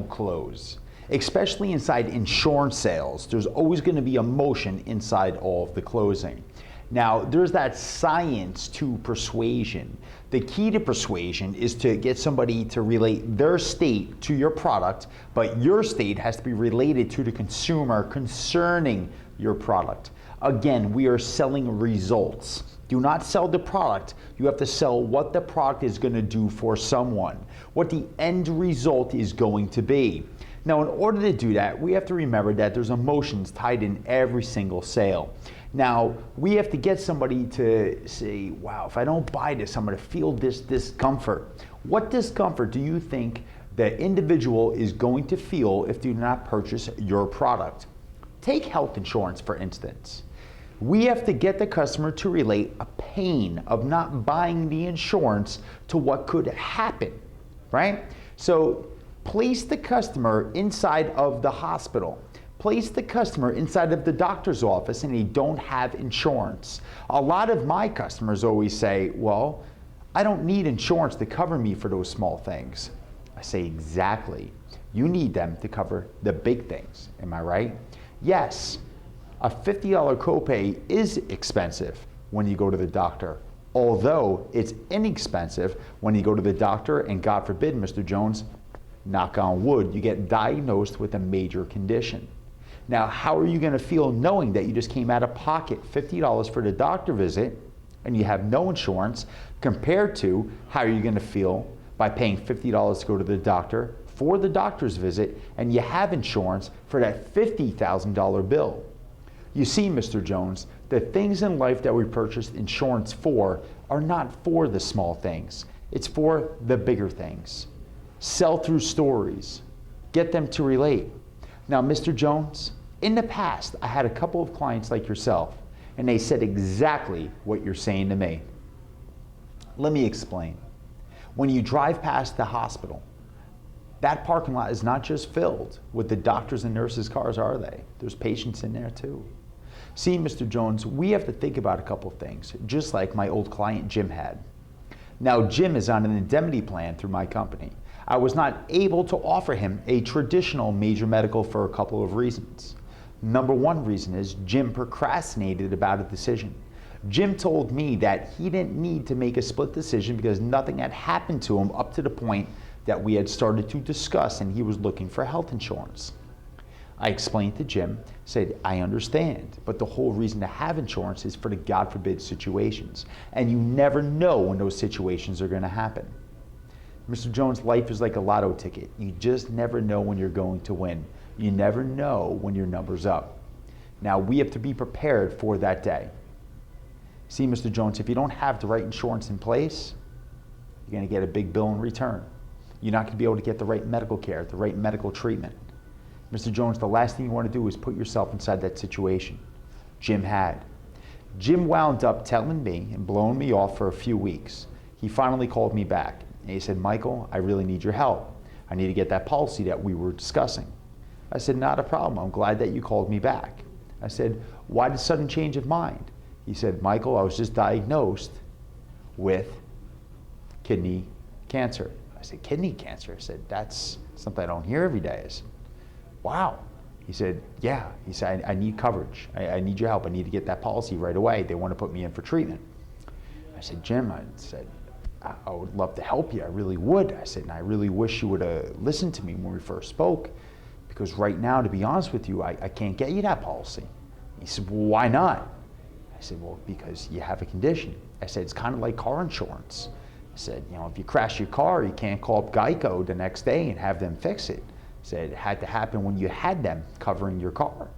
close. Especially inside insurance sales, there's always going to be emotion inside all of the closing. Now, there's that science to persuasion. The key to persuasion is to get somebody to relate their state to your product, but your state has to be related to the consumer concerning your product. Again, we are selling results. Do not sell the product. You have to sell what the product is going to do for someone, what the end result is going to be. Now, in order to do that, we have to remember that there's emotions tied in every single sale. Now, we have to get somebody to say, wow, if I don't buy this, I'm going to feel this discomfort. What discomfort do you think the individual is going to feel if they do not purchase your product? Take health insurance, for instance. We have to get the customer to relate a pain of not buying the insurance to what could happen, right? So place the customer inside of the hospital. Place the customer inside of the doctor's office and they don't have insurance. A lot of my customers always say, well, I don't need insurance to cover me for those small things. I say, exactly. You need them to cover the big things. Am I right? Yes, a $50 copay is expensive when you go to the doctor, although it's inexpensive when you go to the doctor and, God forbid, Mr. Jones, knock on wood, you get diagnosed with a major condition. Now, how are you going to feel knowing that you just came out of pocket $50 for the doctor visit and you have no insurance, compared to how are you going to feel by paying $50 to go to the doctor for the doctor's visit and you have insurance for that $50,000 bill? You see, Mr. Jones, the things in life that we purchased insurance for are not for the small things. It's for the bigger things. Sell through stories. Get them to relate. Now, Mr. Jones, in the past, I had a couple of clients like yourself, and they said exactly what you're saying to me. Let me explain. When you drive past the hospital, that parking lot is not just filled with the doctors' and nurses' cars, are they? There's patients in there too. See, Mr. Jones, we have to think about a couple of things, just like my old client Jim had. Now, Jim is on an indemnity plan through my company. I was not able to offer him a traditional major medical for a couple of reasons. Number one reason is Jim procrastinated about a decision. Jim told me that he didn't need to make a split decision because nothing had happened to him up to the point that we had started to discuss and he was looking for health insurance. I explained to Jim, said, I understand, but the whole reason to have insurance is for the God forbid situations. And you never know when those situations are going to happen. Mr. Jones, life is like a lotto ticket. You just never know when you're going to win. You never know when your number's up. Now, we have to be prepared for that day. See, Mr. Jones, if you don't have the right insurance in place, you're going to get a big bill in return. You're not going to be able to get the right medical care, the right medical treatment. Mr. Jones, the last thing you want to do is put yourself inside that situation. Jim had. Jim wound up telling me and blowing me off for a few weeks. He finally called me back and he said, Michael, I really need your help. I need to get that policy that we were discussing. I said, not a problem. I'm glad that you called me back. I said, why the sudden change of mind? He said, Michael, I was just diagnosed with kidney cancer. I said, kidney cancer? I said, that's something I don't hear every day. I said, wow. He said, yeah. He said, I need coverage. I need your help. I need to get that policy right away. They want to put me in for treatment. I said, Jim, I would love to help you. I really would. I said, and I really wish you would have listened to me when we first spoke, because right now, to be honest with you, I can't get you that policy. He said, well, why not? I said, well, because you have a condition. I said, it's kind of like car insurance. I said, you know, if you crash your car, you can't call up Geico the next day and have them fix it. I said, it had to happen when you had them covering your car.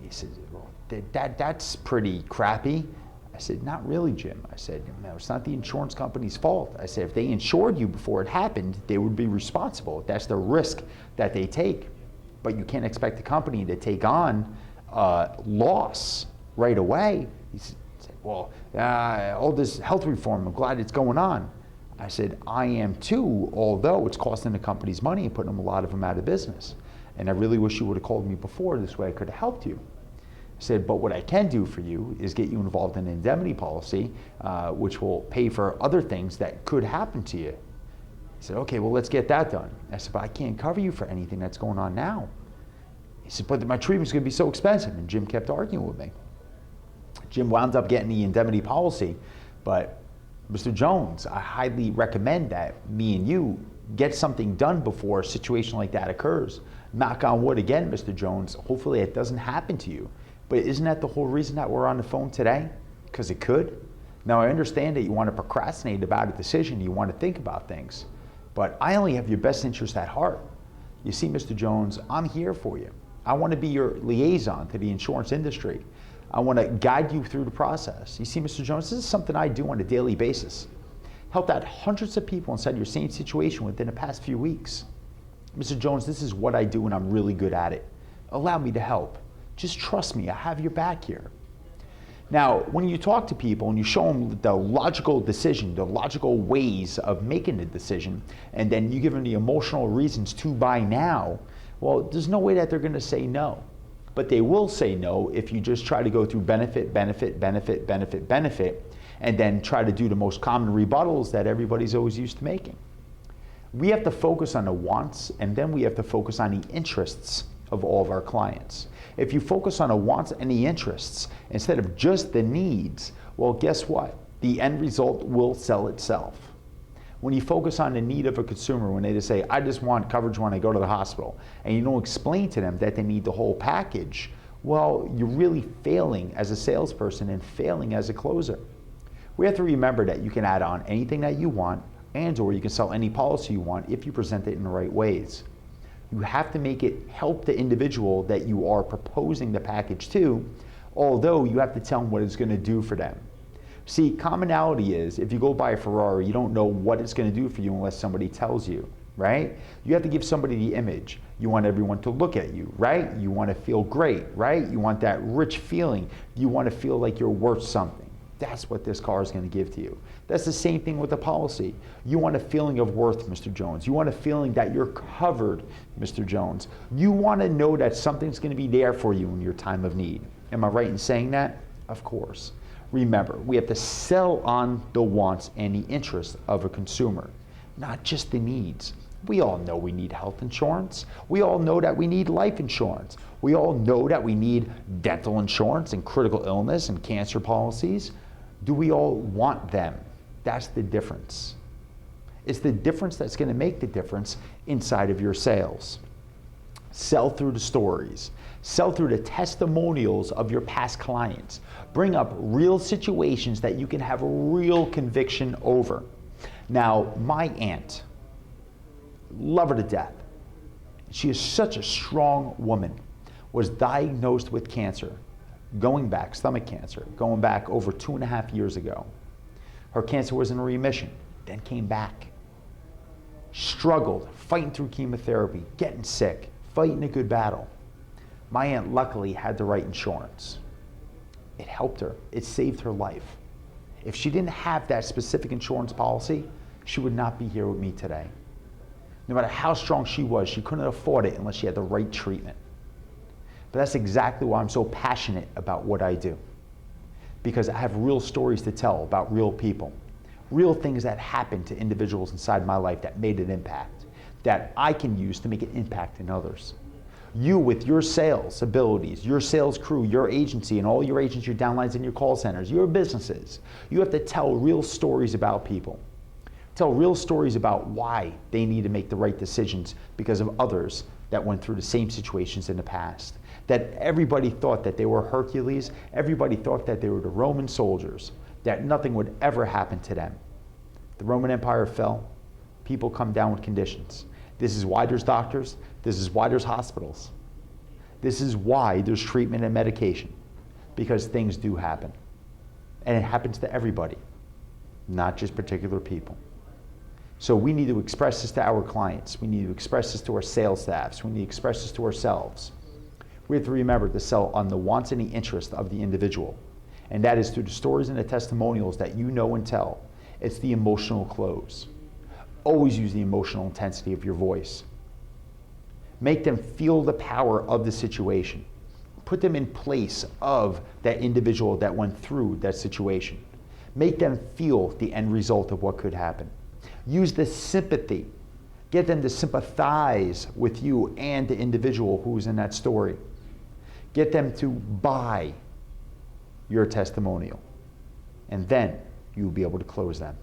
He said, well, that's pretty crappy. I said, not really, Jim. I said, no, it's not the insurance company's fault. I said, if they insured you before it happened, they would be responsible. That's the risk that they take. But you can't expect the company to take on loss right away. He said, well, all this health reform, I'm glad it's going on. I said, I am too, although it's costing the companies money and putting a lot of them out of business. And I really wish you would have called me before. This way I could have helped you. I said, but what I can do for you is get you involved in an indemnity policy, which will pay for other things that could happen to you. He said, okay, well, let's get that done. I said, but I can't cover you for anything that's going on now. He said, but my treatment's going to be so expensive. And Jim kept arguing with me. Jim wound up getting the indemnity policy, but Mr. Jones, I highly recommend that me and you get something done before a situation like that occurs. Knock on wood again, Mr. Jones. Hopefully it doesn't happen to you. But isn't that the whole reason that we're on the phone today? Because it could. Now, I understand that you want to procrastinate about a decision, you want to think about things, but I only have your best interest at heart. You see, Mr. Jones, I'm here for you. I want to be your liaison to the insurance industry. I want to guide you through the process. You see, Mr. Jones, this is something I do on a daily basis. Helped out hundreds of people inside your same situation within the past few weeks. Mr. Jones, this is what I do and I'm really good at it. Allow me to help. Just trust me, I have your back here. Now, when you talk to people and you show them the logical decision, the logical ways of making the decision, and then you give them the emotional reasons to buy now, well, there's no way that they're going to say no. But they will say no if you just try to go through benefit, benefit, benefit, benefit, benefit, and then try to do the most common rebuttals that everybody's always used to making. We have to focus on the wants, and then we have to focus on the interests of all of our clients. If you focus on the wants and the interests instead of just the needs, well, guess what? The end result will sell itself. When you focus on the need of a consumer, when they just say, I just want coverage when I go to the hospital, and you don't explain to them that they need the whole package, well, you're really failing as a salesperson and failing as a closer. We have to remember that you can add on anything that you want, and or you can sell any policy you want if you present it in the right ways. You have to make it help the individual that you are proposing the package to, although you have to tell them what it's going to do for them. See, commonality is if you go buy a Ferrari, you don't know what it's going to do for you unless somebody tells you, right? You have to give somebody the image. You want everyone to look at you, right? You want to feel great, right? You want that rich feeling. You want to feel like you're worth something. That's what this car is going to give to you. That's the same thing with the policy. You want a feeling of worth, Mr. Jones. You want a feeling that you're covered, Mr. Jones. You want to know that something's going to be there for you in your time of need. Am I right in saying that? Of course. Remember, we have to sell on the wants and the interests of a consumer, not just the needs. We all know we need health insurance. We all know that we need life insurance. We all know that we need dental insurance and critical illness and cancer policies. Do we all want them? That's the difference. It's the difference that's going to make the difference inside of your sales. Sell through the stories. Sell through the testimonials of your past clients. Bring up real situations that you can have real conviction over. Now, my aunt, love her to death. She is such a strong woman, was diagnosed with cancer, going back, stomach cancer, going back over 2.5 years ago. Her cancer was in remission, then came back. Struggled, fighting through chemotherapy, getting sick, fighting a good battle. My aunt luckily had the right insurance. It helped her, it saved her life. If she didn't have that specific insurance policy, she would not be here with me today. No matter how strong she was, she couldn't afford it unless she had the right treatment. But that's exactly why I'm so passionate about what I do. Because I have real stories to tell about real people. Real things that happened to individuals inside my life that made an impact, that I can use to make an impact in others. You with your sales abilities, your sales crew, your agency, and all your agents, your downlines, and your call centers, your businesses, you have to tell real stories about people. Tell real stories about why they need to make the right decisions because of others that went through the same situations in the past. That everybody thought that they were Hercules, everybody thought that they were the Roman soldiers, that nothing would ever happen to them. The Roman Empire fell, people come down with conditions. This is why there's doctors, this is why there's hospitals. This is why there's treatment and medication, because things do happen. And it happens to everybody, not just particular people. So we need to express this to our clients. We need to express this to our sales staffs. We need to express this to ourselves. We have to remember to sell on the wants and the interest of the individual. And that is through the stories and the testimonials that you know and tell. It's the emotional close. Always use the emotional intensity of your voice. Make them feel the power of the situation. Put them in place of that individual that went through that situation. Make them feel the end result of what could happen. Use the sympathy Get them to sympathize with you and the individual who's in that story. Get them to buy your testimonial. And then you'll be able to close them.